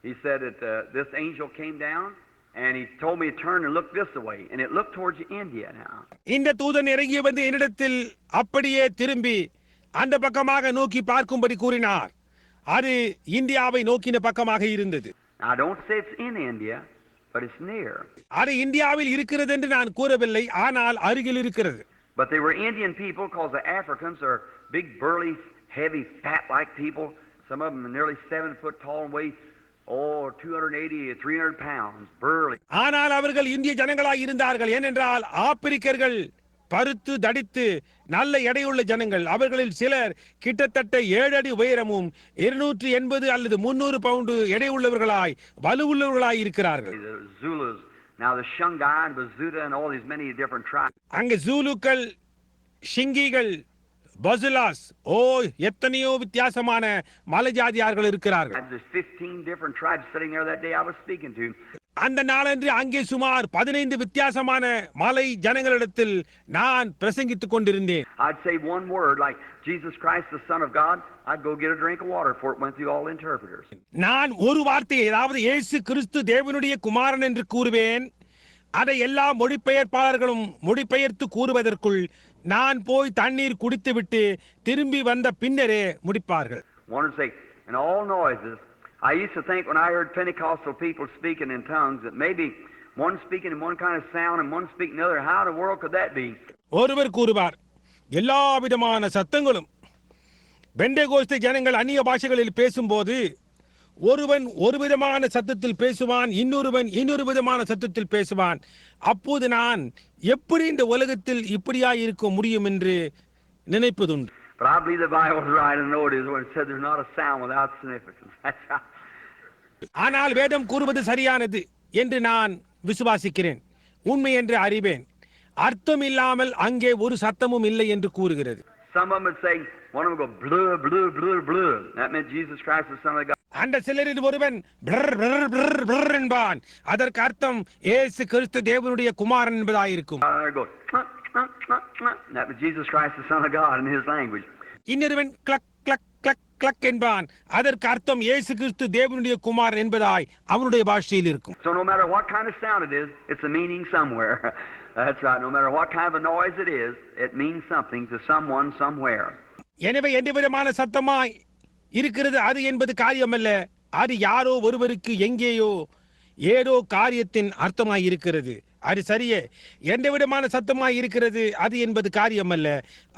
he said that this angel came down and he told me to turn and look this way, and it looked towards India now. இந்த தூதன் இறங்கி வந்து என்னிடத்தில் அப்படியே திரும்பி அந்த பக்கமாக நோக்கி பார்க்கும்படி கூறினார். அது இந்தியாவை நோக்கின பக்கமாக இருந்தது. I don't say it's in India, but it's near. அது இந்தியாவில் இருக்கிறது என்று நான் கூறவில்லை, ஆனால் அருகில் இருக்கிறது. But they were Indian people because the Africans are big, burly, heavy, fat-like people. Some of them are nearly 7 foot tall and weigh 280 or 300 pounds, burly. ஆனால் அவர்கள் இந்திய ஜனங்களாய் இருந்தார்கள். ஏனென்றால் ஆப்பிரிக்கர்கள் பருத்து தடித்து நல்ல எடையுள்ள ஜனங்கள். அவர்களில் சிலர் கிட்டத்தட்ட 7 அடி உயரமும் 280 அல்லது 300 பவுண்டு எடையுள்ளவர்களாய் வலுவுள்ளவர்களாய் இருக்கிறார்கள். The Zulus, now the Shungai and Bazuta and all these many different tribes. அங்கே ஜூலுக்கள், ஷிங்கிகள், பசுலாஸ், எத்தனையோ வித்தியாசமான மலைஜாதியார்கள் இருக்கிறார்கள். There's 15 different tribes sitting there that day I was speaking to. அந்த நாளன்று அங்கே சுமார் 15 வித்தியாசமான மலை ஜனங்களிடத்தில் நான் பிரசங்கித்துக் கொண்டிருந்தேன். I'd say one word like Jesus Christ the Son of God, I'd go get a drink of water before it went through all interpreters. நான் ஒரு வார்த்தை, அதாவது இயேசு கிறிஸ்து தேவனுடைய குமாரன் என்று கூறுவேன். அதை எல்லா மொழிபெயர்ப்பாளர்களும் மொழிபெயர்த்து கூறுவதற்குள் நான் போய் தண்ணீர் குடித்துவிட்டு திரும்பி வந்த பின்னரே முடிப்பார்கள். One would say, in all noises, I used to think when I heard Pentecostal people speaking in tongues that maybe one speaking in one kind of sound and one speaking another. How in the world could that be? ஒருவர் கூறுவார், எல்லா விதமான சத்தங்களும் பெண்டேகோஸ்தே ஜனங்கள் அந்நிய பாஷைகளில் பேசும்போது ஒருவன் ஒரு விதமான சத்தத்தில் பேசுவான், இன்னொருவன் இன்னொரு விதமான சத்தத்தில் பேசுவான். அப்போது நான் எப்படி இந்த உலகத்தில் இப்படியாய் இருக்க முடியும் என்று நினைப்பதுண்டு. But I believe the Bible's right and know it is when it said there's not a sound without significance. That's how. ஆனால் வேதம் கூறுவது சரியானது என்று நான் விசுவாசிக்கிறேன், உண்மை என்று அறிவேன். அர்த்தம் இல்லாமல் அங்கே ஒரு சத்தமும் இல்லை என்று கூறுகிறது. Some of them would say, one of them would go blue, blue, blue, blue. That meant Jesus Christ the Son of God. அந்த சிலரில் ஒருவன் என்பான். அதற்கு அர்த்தம் இயேசு கிறிஸ்து தேவனுடைய குமாரன் என்பதாயிருக்கும். That was Jesus Christ the Son of God in his language. இன்னொருவன் clerk clerk clerk clerk என்பான். அதற்கு அர்த்தம் இயேசு கிறிஸ்து தேவனுடைய குமாரன் என்பதாய் அவனுடைய பாஷையில் இருக்கும். So no matter what kind of sound it is, it's a meaning somewhere. That's right. No matter what kind of a noise it is, it means something to someone somewhere. எனவே எந்த விதமான சத்தமாய் இருக்கிறது அது என்பது காரியமல்ல, அது யாரோ ஒருவருக்கு எங்கேயோ ஏதோ காரியத்தின் அர்த்தமாய் இருக்கிறது. அது சரியே. எந்த விதமான சத்தமாய் இருக்கிறது அது என்பது காரியமல்ல,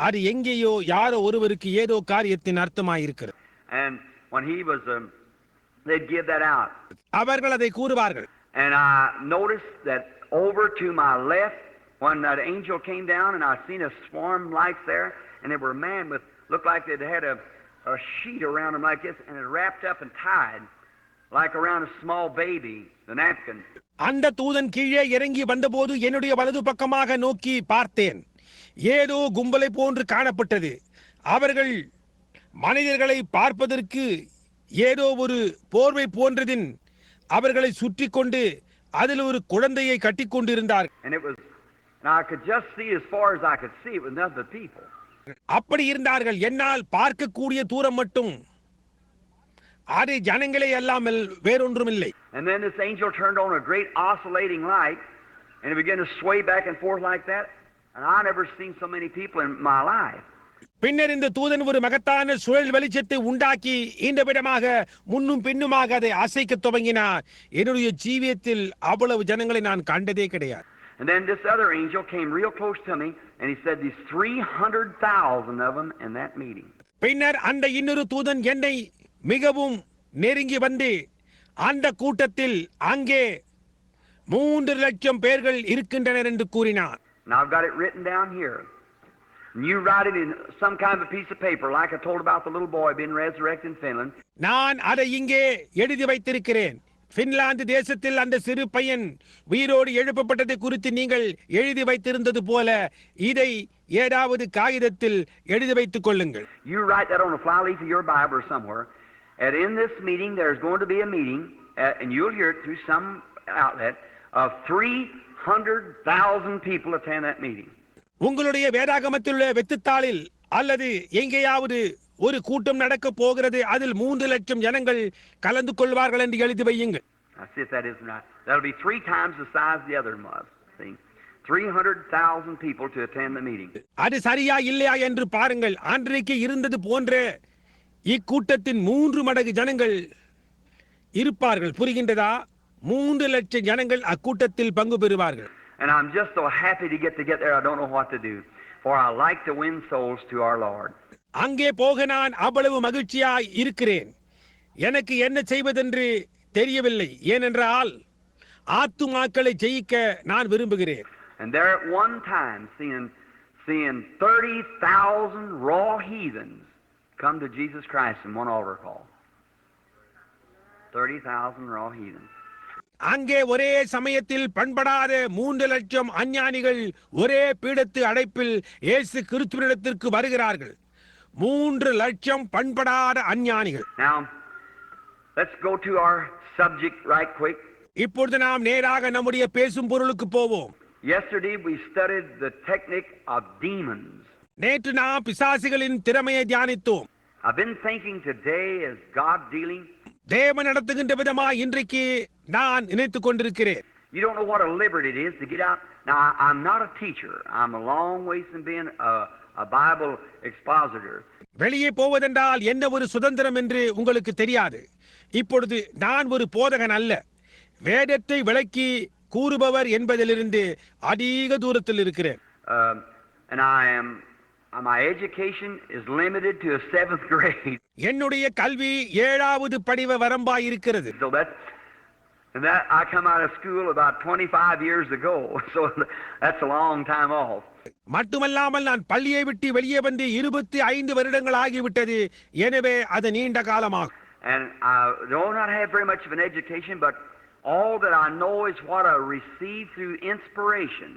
அது எங்கேயோ யாரோ ஒருவருக்கு ஏதோ காரியத்தின் அர்த்தமாய் இருக்கிறது. And when he was, they'd give that out. அவர்கள் அதை கூறுவார்கள். And I noticed that over to my left, when that angel came down, and I seen a swarm lights there, and there were a man with looked like they'd had a sheet around him like this, and it wrapped up and tied like around a small baby, the napkin. அந்த தூதன் கீழே இறங்கி வந்தபோது என்னுடைய வலது பக்கமாக நோக்கி பார்த்தேன். ஏதோ கும்பலை போன்று காணப்பட்டது. அவர்கள் மனிதர்களை பார்ப்பதற்கு ஏதோ ஒரு போர்வை போன்றதின் அவர்களை சுற்றி கொண்டு அதில் ஒரு குழந்தையை கட்டி கொண்டிருந்தார். And I could just see as far as I could see it with nothing but people. அப்படி இருந்தார்கள். என்னால் பார்க்கக்கூடிய தூரம் மட்டும் அது ஜனங்களே அல்லாமல் வேறொன்றும் இல்லை. And then this angel turned on a great oscillating light and it began to sway back and forth like that. And I never seen so many people in my life. பின்னர் இந்த தூதன் ஒரு மகத்தான சுழல் வெளிச்சத்தை உண்டாக்கி இந்த விடமாக முன்னும் பின்னுமாக அதை அசைக்க துவங்கினார். என்னுடைய ஜீவியத்தில் அவ்வளவு ஜனங்களை நான் கண்டதே கிடையாது. And then this other angel came real close to me, and he said these 300,000 of them in that meeting. பின்னர் அந்த இன்னொரு தூதன் என்னை மிகவும் நெருங்கி வந்து அந்த கூட்டத்தில் அங்கே 3,00,000 பேர்கள் இருக்கின்றனர் என்று கூறினார். Now I've got it written down here. And you write it in some kind of a piece of paper, like I told about the little boy being resurrected in Finland. நான் அதை இங்கே எழுதி வைத்திருக்கிறேன். பின்லாந்து தேசத்தில் அந்த சிறு பையன் உயிரோடு எழுப்பப்பட்டதை குறித்து நீங்கள் எழுதி வைத்திருந்தது போல இதை ஏதாவது காகிதத்தில் எழுதி வைத்துக் கொள்ளுங்கள். You write that on a flyleaf of your Bible or somewhere. And in this meeting, there's going to be a meeting, and you'll hear it through some outlet, of 300,000 people attend that meeting. உங்களுடைய வேதாகமத்தில் உள்ள வெத்துத்தாளில் அல்லது எங்கேயாவது ஒரு கூட்டம் நடக்க போகிறது, அதில் 3,00,000 ஜனங்கள் கலந்து கொள்வார்கள் என்று எழுதி வையுங்கள். I see if that isn't right. That'll be 3 times the size the other one was. See, 300,000 people to attend the meeting. அது சரியா இல்லையா என்று பாருங்கள். அன்றைக்கு இருந்தது போன்ற இக்கூட்டத்தின் 3 மடங்கு ஜனங்கள் இருப்பார்கள். புரிகின்றதா? 3,00,000 ஜனங்கள் அக்கூட்டத்தில் பங்கு பெறுவார்கள். And I'm just so happy to get there. I don't know what to do, for I like to win souls to our Lord. அங்கே போக நான் அவ்வளவு மகிழ்ச்சியாய் இருக்கிறேன். எனக்கு என்ன செய்வதென்று தெரியவில்லை. ஏனென்றால் ஆத்துமாக்களை ஜெயிக்க நான் விரும்புகிறேன். And there at one time, seeing 30,000 raw heathens come to Jesus Christ in one altar call. 30,000 raw heathens. அங்கே ஒரே சமயத்தில் பண்படாத 3,00,000 அஞ்ஞானிகள் ஒரே பீடத்து அடைப்பில் இயேசு கிறிஸ்துவினிடத்திற்கு வருகிறார்கள். 3,00,000 பண்படாத அஞ்ஞானிகள். Now, let's go to our subject right quick. இப்பொழுது நாம் நேராக நம்முடைய பேசும் பொருளுக்கு போவோம். Yesterday we studied the technique of demons. நேற்று நாம் பிசாசுகளின் திறமையை தியானித்தோம். I've been thinking today, is God dealing? தேவன் நடத்துகின்ற விதமாக இன்றைக்கு நான் நினைத்துக் கொண்டிருக்கிறேன். You don't know what a liberty it is to get out. Now, I'm not a teacher. I'm a long ways from being a Bible expositor. வெளியே போவதென்றால் என்ன ஒரு சுதந்திரம் என்று உங்களுக்கு தெரியாது. இப்பொழுது நான் ஒரு போதகன் அல்ல. வேதத்தை விளக்கி கூறுபவர் என்பதிலிருந்து அதிக தூரத்தில் இருக்கிறேன். And my education is limited to a 7th grade. என்னுடைய கல்வி 7வது படிவ வரம்பாய் இருக்கிறது. So that I come out of school about 25 years ago. So that's a long time off. மட்டுமல்லாமல் நான் பள்ளியை விட்டு வெளியே வந்து 25 வருடங்கள் ஆகிவிட்டது. எனவே அது நீண்ட காலமாகும். And I do not have very much of an education, but all that I know is what I received through inspiration.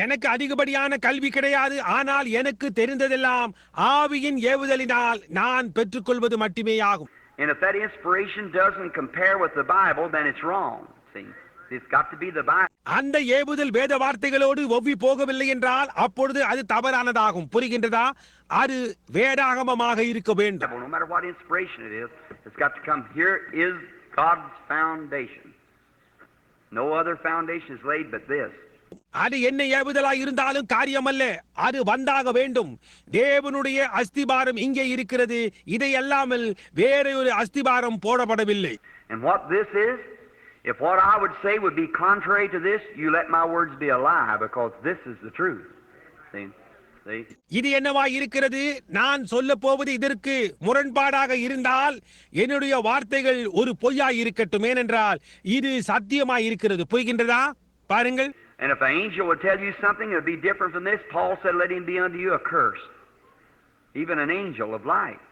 எனக்கு அதிகப்படியான கல்வி கிடையாது. ஆனால் எனக்கு தெரிந்ததெல்லாம் ஆவியின் ஏவுதலினால் நான் பெற்றுக்கொள்வது மட்டுமே ஆகும். And if that inspiration doesn't compare with the Bible, then it's wrong. See, it's got to be the Bible. அந்த ஏவுதல் வேத வார்த்தைகளோடு ஒவ்வி போகவில்லை என்றால் அப்பொழுது அது தவறானதாகும். புரிகின்றதா? அது வேதாகமமாக இருக்க வேண்டும். No matter what inspiration it is, it's got to come. Here is God's foundation. No other foundation is laid but this. அது என்ன ஏவுதலாய் இருந்தாலும் காரியமல்ல, அது வந்தாக வேண்டும். தேவனுடைய அஸ்திபாரம் இங்கே இருக்கிறது. இதை அல்லாமல் வேற ஒரு அஸ்திபாரம் போடப்படவில்லை. And what this is, if what I would say would be contrary to this, you let my words be a lie, because this is the truth. See? இது என்னவா இருக்கிறது? நான் சொல்ல போவது இதற்கு முரண்பாடாக இருந்தால் என்னுடைய வார்த்தைகள் ஒரு பொய்யாய் இருக்கட்டும். ஏனென்றால் இது சத்தியமாய் இருக்கிறது. புரிகின்றதா? பாருங்கள். And if an angel would tell you something that would be different from this, Paul said, let him be unto you a curse. Even an angel of light.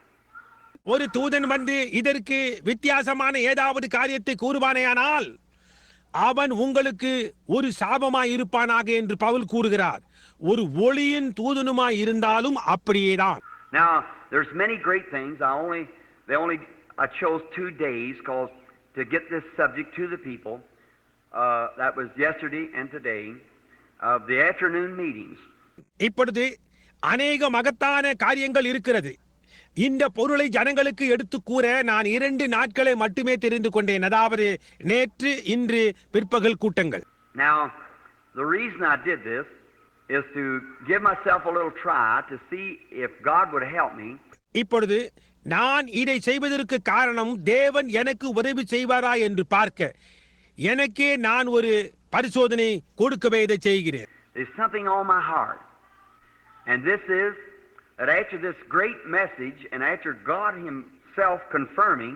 ஒரு தூதன் வந்து இதற்கு வித்தியாசமான ஏதாவது காரியத்தை கூறுவானேயானால் அவன் உங்களுக்கு ஒரு சாபமாய் இருப்பானாக என்று பவுல் கூறுகிறார். ஒரு ஒளியின் தூதனுமாய் இருந்தாலும் அப்படியேதான். Now, there's many great things. I chose 2 days to get this subject to the people. That was yesterday and today, of the afternoon meetings. இப்பொழுது அநேக மகத்தான காரியங்கள் இருக்கிறது. இந்த பொருளை ஜனங்களுக்கு எடுத்து கூற நான் 2 நாட்களை மட்டுமே தெரிந்து கொண்டேன். அதாவது நேற்று இன்று பிற்பகல் கூட்டங்கள். Now, the reason I did this is to give myself a little try to see if God would help me. இப்பொழுது நான் இதை செய்வதற்கு காரணம் தேவன் எனக்கு உதவி செய்வாரா என்று பார்க்க எனக்கே நான் ஒரு பரிசோதனை கொடுக்கவே இதை செய்கிறேன். There's something on my heart. And this is that after this great message and after God himself confirming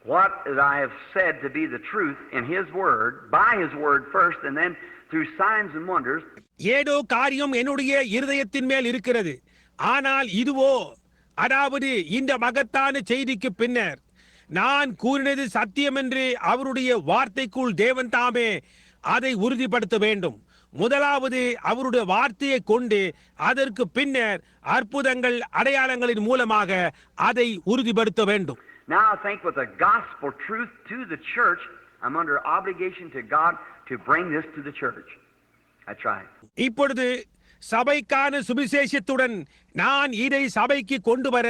what I have said to be the truth in his word, by his word first and then through signs and wonders. ஏதோ காரியம் என்னுடைய இருதயத்தின் மேல் இருக்கிறது. ஆனால் இதுவோ அதாவது இந்த மகத்தான செய்திக்கு பின்னர் நான் கூறினது சத்தியம் என்று அவருடைய வார்த்தைக்குள் தேவன் தாமே அதை உறுதிப்படுத்த வேண்டும். முதலாவது அவருடைய வார்த்தையை கொண்டு அதற்கு பின்னர் அற்புதங்கள் அடையாளங்களின் மூலமாக அதை உறுதிப்படுத்த வேண்டும். Now I think with the gospel truth to the church, I'm under obligation to God to bring this to the church. That's right. இப்பொழுது சபைக்கான சுவிசேஷத்துடன் நான் இதை சபைக்கு கொண்டு வர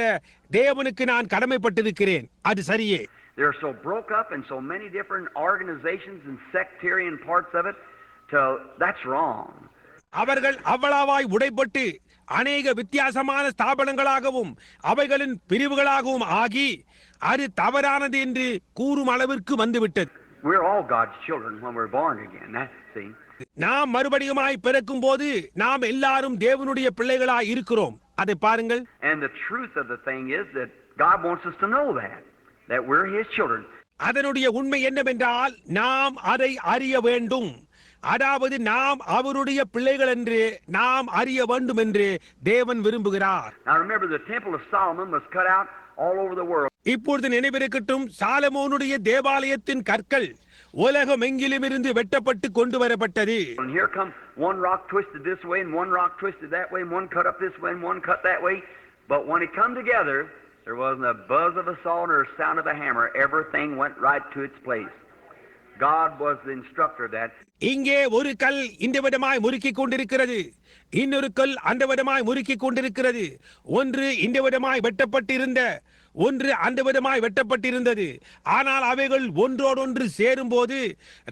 தேவனுக்கு நான் கடமைப்பட்டிருக்கிறேன். அது சரியே. They're so broke up in so many different organizations and sectarian parts of it. So that's wrong. அவர்கள் அவ்வளவாய் உடைப்பட்டு அநேக வித்தியாசமான ஸ்தாபனங்களாகவும் அவைகளின் பிரிவுகளாகவும் ஆகி அது தவறானது என்று கூறும் அளவிற்கு வந்துவிட்டது. We're all God's children when we're born again. See? நாம் மறுபடியுமாய் பிறக்கும் போது நாம் எல்லாரும் தேவனுடைய பிள்ளைகளாய் இருக்கிறோம். அதை பாருங்கள். And the truth of the thing is that God wants us to know that we're his children. அதனுடைய உண்மை என்னவென்றால் நாம் அதை அறிய வேண்டும். அதாவது நாம் அவருடைய பிள்ளைகள் என்று நாம் அறிய வேண்டும் என்று தேவன் விரும்புகிறார். Now remember the temple of Solomon was cut out all over the world. இப்பொழுது நினைவிருக்கட்டும், சாலமோனுடைய தேவாலயத்தின் கற்கள் உலகம் எங்கிலும் இருந்து வெட்டப்பட்டு கொண்டு வரப்பட்டது. And here come one rock twisted this way and one rock twisted that way and one cut up this way and one cut that way. But when it come together, there wasn't a buzz of a saw or a sound of a hammer. Everything went right to its place. God was the instructor that. இங்கே ஒரு கல் இந்த விதமாய் முறுக்கிக் கொண்டிருக்கிறது, இன்னொரு கல் அந்த விதமாய் முறுக்கிக் கொண்டிருக்கிறது. ஒன்று இந்த விதமாய் வெட்டப்பட்டிருந்த, ஒன்று அந்த விதமாய் வெட்டப்பட்டிருந்தது. ஆனால் அவைகள் ஒன்றோடொன்று சேரும் போது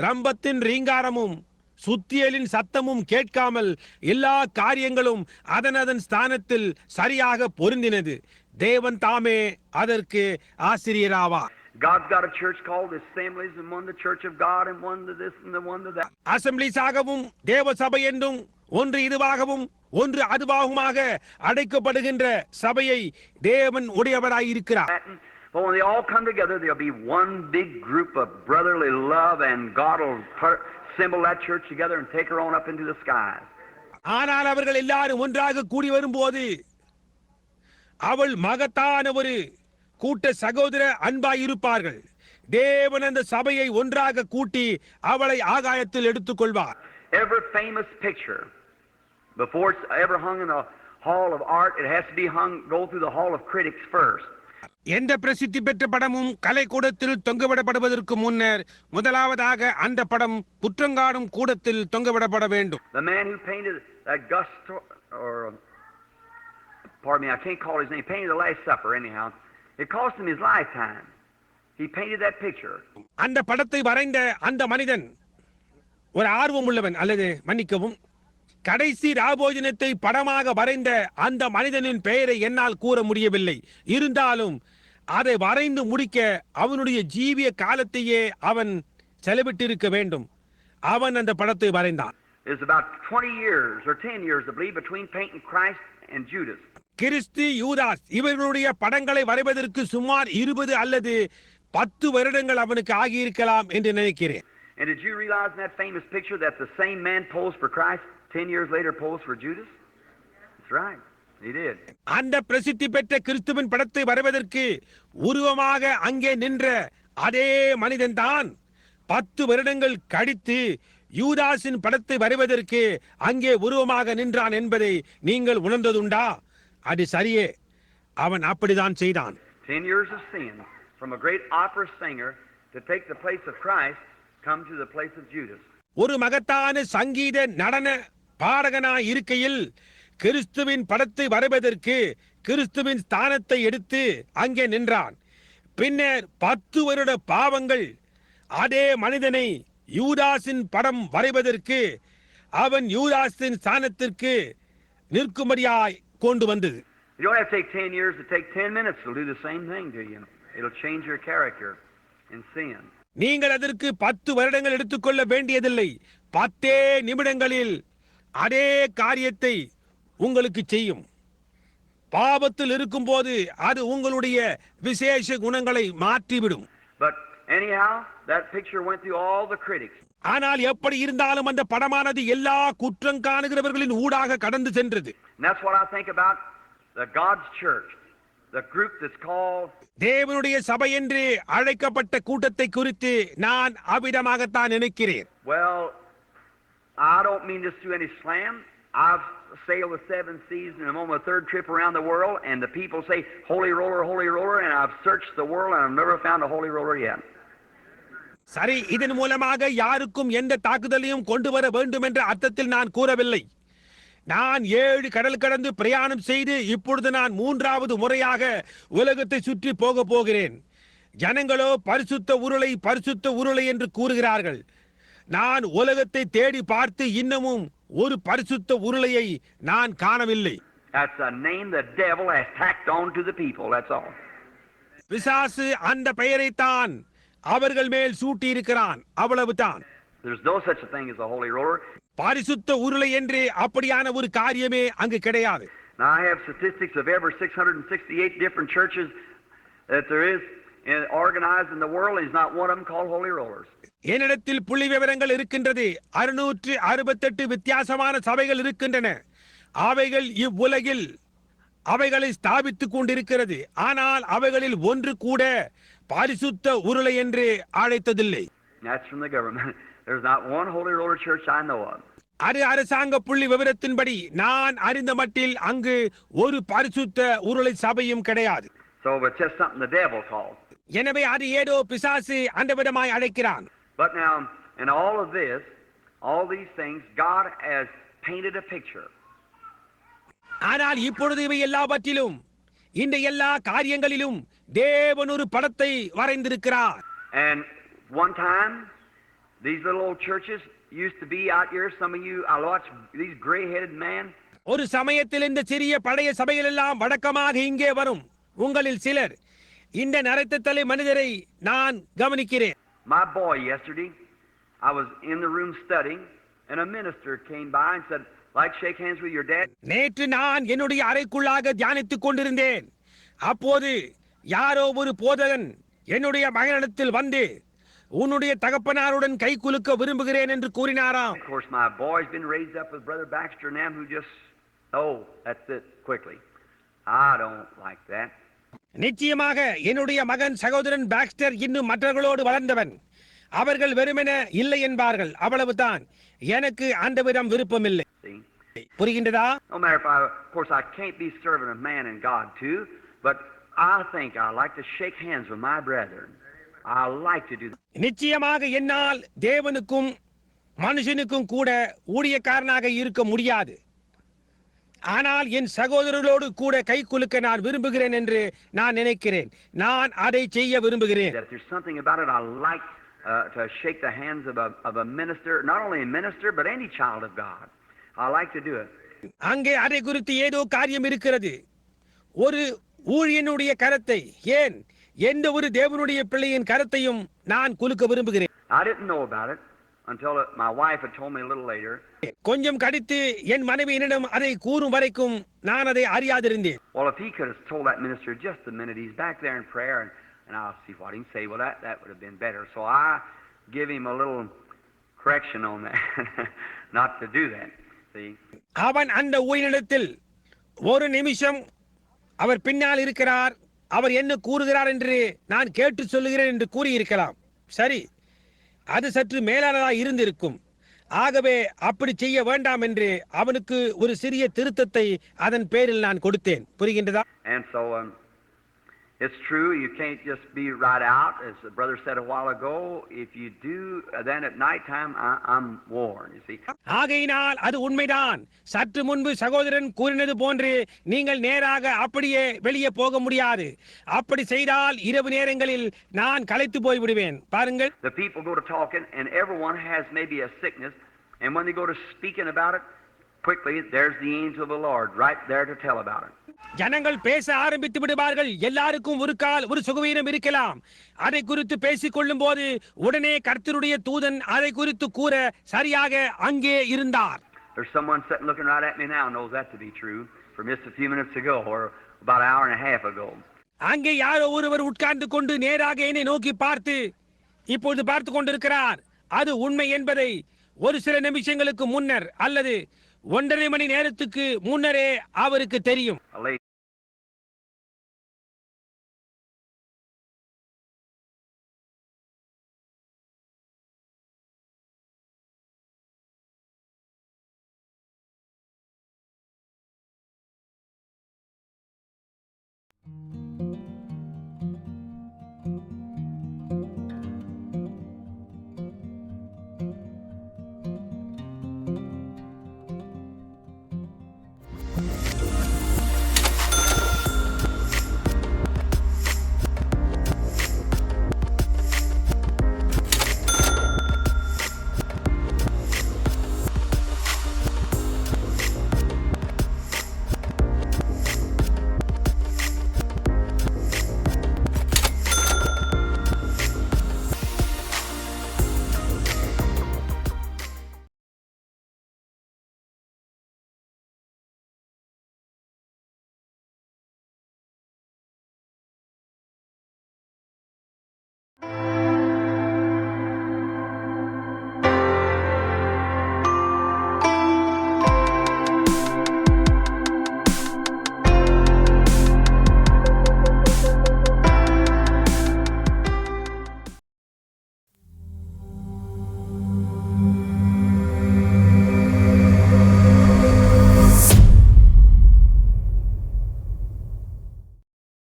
ரம்பத்தின் ரீங்காரமும் சுத்தியலின் சத்தமும் கேட்காமல் எல்லா காரியங்களும் அதன் ஸ்தானத்தில் சரியாக பொருந்தினது. தேவன் தாமே அதற்கு ஆசிரியராவார். God's got a church called Assemblies, and one the Church of God, and one to this, and the one to that. அசெம்பிளிஸ் ஆகவும் தேவ சபை என்றும் ஒன்று இதுவாகவும் ஒன்று அதுவாகுமாக அடைக்கப்படுகின்ற சபையை தேவன் உடையவராய் இருக்கிறார். But when they all come together, there'll be one big group of brotherly love, and God will assemble that church together and take her on up into the skies. ஆனால் அவர்கள் எல்லாரும் ஒன்றாக கூடி வரும்போது அவள் மகத்தான ஒரு கூட்ட சகோதர அன்பாய் இருப்பார்கள். தேவன் அந்த சபையை ஒன்றாக கூட்டி அவளை ஆகாயத்தில் எடுத்துக் கொள்வார். Every famous picture, before it's ever hung in the hall of art, it has to be hung, go through the hall of critics first. எந்த பிரசித்தி பெற்ற படமும் கலைக்கூடத்தில் தொங்கவிடப்படுவதற்கு முன்னர் முதலாவதாக அந்த படம் குற்றங்காணும் கூடத்தில் தொங்கவிடப்பட வேண்டும். The man who painted Augusto, or pardon me, I can't call his name, painted the Last Supper anyhow. It cost him his lifetime. He painted that picture. அந்த படத்தை வரைந்த அந்த மனிதன் ஒரு ஆர்வம் உள்ளவன், அல்லது மன்னிக்கவும், கடைசி ராபோஜனத்தை படமாக வரைந்த அந்த மனிதனின் பெயரை என்னால் கூற முடியவில்லை. இருந்தாலும் அதை வரைந்து முடிக்க அவனுடைய ஜீவிய காலத்தையே அவன் செலவிட்டிருக்க வேண்டும். அவன் அந்த படத்தை வரைந்தான். It's about 20 years or 10 years, I believe, between painting Christ and Judas. கிறிஸ்து யூதாஸ் இவர்களுடைய படங்களை வரைவதற்கு சுமார் 20 அல்லது 10 வருடங்கள் அவனுக்கு ஆகியிருக்கலாம் என்று நினைக்கிறேன். And did you realize in that famous picture that the same man posed for Christ 10 years later posed for Judas? That's right. He did. அந்த பிரசித்தி பெற்ற கிறிஸ்துவின் படத்தை வரைவதற்கு உருவமாக அங்கே நின்ற அதே மனிதன் தான் 10 வருடங்கள் கழித்து யூதாஸின் படத்தை வரைவதற்கு அங்கே உருவமாக நின்றான் என்பதை நீங்கள் உணர்ந்ததுண்டா? அது சரியே, அவன் அப்படிதான் செய்தான். 10 years of sin from a great opera singer to take the place of Christ come to the place of Judas. ஒரு மகத்தான சங்கீத நடன பாடகனாய் இருக்கையில் கிறிஸ்துவின் படத்தை வரைவதற்கு கிறிஸ்துவின் ஸ்தானத்தை எடுத்து அங்கே நின்றான். பின்னர் 10 வருட பாவங்கள் அதே மனிதனை யூதாஸின் படம் வரைவதற்கு அவன் யூதாஸின் ஸ்தானத்திற்கு நிற்கும்படியாய் கொண்டு வந்தது. You don't have to take 10 years to take 10 minutes to do the same thing to you. It'll change your character in sin. நீங்கள் அதற்கு 10 வருடங்கள் எடுத்துக்கொள்ள வேண்டியதில்லை. 10 நிமிடங்களில் அதே காரியத்தை உங்களுக்கு செய்யும். பாவத்தில் இருக்கும்போது அது உங்களுடைய விசேஷ குணங்களை மாற்றிவிடும். But anyhow, that picture went through all the critics. ஆனால் எப்படி இருந்தாலும் அந்த படமானது எல்லா குற்றம் காணுகிறவர்களின் ஊடாக கடந்து சென்றது. And that's what I think about the God's church, the group that's called தேவனுடைய சபை என்று அழைக்கப்பட்ட கூட்டத்தை குறித்து நான் அவ்விதமாகத்தான் நினைக்கிறேன். Well, I don't mean this to any slam. I've sailed the 7 seas and I'm on my 3rd trip around the world, and the people say, holy roller, and I've searched the world and I've never found a holy roller yet. சரி, இதன் மூலமாக யாருக்கும் எந்த தாக்குதலையும் கொண்டு வர வேண்டும் என்ற அர்த்தத்தில் நான் கூறவில்லை. நான் 7 கடல் கடந்து பிரயாணம் செய்து இப்பொழுது நான் 3வது முறையாக உலகத்தை சுற்றி போக போகிறேன். ஜனங்களோ பரிசுத்த உருளை என்று கூறுகிறார்கள். நான் உலகத்தை தேடி பார்த்து இன்னமும் ஒரு பரிசுத்த உருளையை நான் காணவில்லை. That's a name the devil has tacked on to the people, that's all. பிசாசு அந்த பெயரைத்தான் அவர்கள் மேல் சூட்டி இருக்கிறான், அவ்வளவுதான். There's no such a thing as a holy roller. பரிசுத்த உருளை என்று அப்படியான ஒரு காரியமே அங்கு கிடையாது. Now I have statistics of every 668 different churches that there is organized in the world, and there's not one of them called holy rollers. என்னிடத்தில் புள்ளி விவரங்கள் இருக்கின்றது. 668 வித்தியாசமான சபைகள் இருக்கின்றன. அவைகள் இவ்வுலகில் அவைகளை ஸ்தாபித்துக் கொண்டிருக்கிறது. ஆனால் அவைகளில் ஒன்று கூட பரிசுத்த உருளை என்று அழைத்ததில்லை. That's from the government. There's not one holy roller church I know of. அது அரசாங்க புள்ளி விவரத்தின்படி நான் அறிந்த மட்டில் அங்கு ஒரு பரிசுத்த உருளை சபையும் கிடையாது. So it's just something the devil called. எனவே அது ஏதோ பிசாசு அந்த விதமாய் அழைக்கிறான். But now, in all of this, all these things, God has painted a picture. ஆனால் இப்பொழுது இவை எல்லாவற்றிலும் இந்த எல்லா காரியங்களிலும் தேவன் ஒரு படத்தை வரைந்திருக்கிறார். And one time, these little old churches used to be out here. Some of you, I watch these gray-headed men. ஒரு சமயத்தில் இந்த சிறிய பழைய சபைகள் எல்லாம் வழக்கமாக இங்கே வரும். உங்களில் சிலர் இந்த நரைத்த தலை மனிதரை நான் கவனிக்கிறேன். My boy yesterday, I was in the room studying, and a minister came by and said, "Like shake hands with your dad." நேற்று நான் என்னுடைய அறைக்குள்ளாக தியானித்துக் கொண்டிருந்தேன். அப்போது யாரோ ஒரு போதகன் என்னுடைய மகனிடத்தில் வந்து உன்னுடைய தகப்பனாருடன் கை குலுக்க விரும்புகிறேன் என்று கூறினாராம். Of course, my boy's been raised up with Brother Baxter and them who just, oh, that's it, quickly. I don't like that. நிச்சயமாக என்னுடைய மகன் சகோதரன் பாக்ஸ்டர் இன்னும் மற்றவர்களோடு வளர்ந்தவன். அவர்கள் வெறுமென இல்லை என்பார்கள், அவ்வளவுதான். எனக்கு அந்த விதம் விருப்பமில்லை. புரிகின்றதா? No matter if of course I can't be servant of man and God too, but I think I like to shake hands with my brethren. I like to do that. நிச்சயமாக என்னால் தேவனுக்கும் மனுஷனுக்கும் கூட ஊழியக்காரனாக இருக்க முடியாது. ஆனால் என் சகோதரர்களோடு கூட கை குலுக்க நான் விரும்புகிறேன் என்று நான் நினைக்கிறேன். நான் அதை செய்ய விரும்புகிறேன். There's something about it I like to shake the hands of a minister, not only a minister but any child of God. I like to do it. அங்கே அதை குறித்து ஏதோ காரியம் இருக்கிறது. ஒரு ஊழியனுடைய கரத்தை, ஏன் எந்த ஒரு தேவனுடைய பிள்ளையின் கரத்தையும் நான் குலுக்க விரும்புகிறேன். I didn't know about it until my wife had told me a little later. கொஞ்சம் கடித்து என் மனைவி என்னிடம் அதை கூறும் வரைக்கும் நான் அதை அறியாதிருந்தேன். Well, if he could have told that minister just a minute, he's back there in prayer, and I'll see what he can say. Well, that would have been better. So I give him a little correction on that, not to do that. See? அவன் அந்த ஊழியனிடத்தில் ஒரு நிமிஷம் அவர் பின்னால் இருக்கிறார், அவர் என்ன கூறுகிறார் என்று நான் கேட்டு சொல்லுகிறேன் என்று கூறியிருக்கலாம். சரி, அது சற்று மேலானதாக இருந்திருக்கும். ஆகவே அப்படி செய்ய வேண்டாம் என்று அவனுக்கு ஒரு சிறிய திருத்தத்தை அதன் பேரில் நான் கொடுத்தேன். புரிகின்றதா? And so it's true, you can't just be right out, as the brother said a while ago. If you do, then at night time I'm warned, you see. ஆகையினால் அது உண்மைதான். சற்று முன்பு சகோதரன் கூறினது போன்று நீங்கள் நேராக அப்படியே வெளியே போக முடியாது. அப்படி செய்தால் இரவு நேரங்களில் நான் களைத்து போய் விடுவேன். பாருங்கள், the people go to talking and everyone has maybe a sickness And when they go to speaking about it, quickly, there's the angel of the Lord right there to tell about it. ஜனங்கள் பேச ஆரம்பித்து விடுவார்கள். எல்லாருக்கும் ஒரு கால் ஒரு சுகவீனம் இருக்கலாம். அதை குறித்து பேசிக் கொள்ளும் போது உடனே கர்த்தருடைய தூதன் அதை குறித்து கூற சரியாக அங்கே இருந்தார். There's someone sitting looking right at me now knows that to be true from just a few minutes ago or about an hour and a half ago. அங்கே யாரோ ஒருவர் உட்கார்ந்து கொண்டு நேராக என்னை நோக்கி பார்த்து இப்பொழுது பார்த்து கொண்டிருக்கிறார். அது உண்மை என்பதை ஒரு சில நிமிஷங்களுக்கு முன்னர் அல்லது 1.5 மணி நேரத்துக்கு முன்னரே அவருக்கு தெரியும். A lady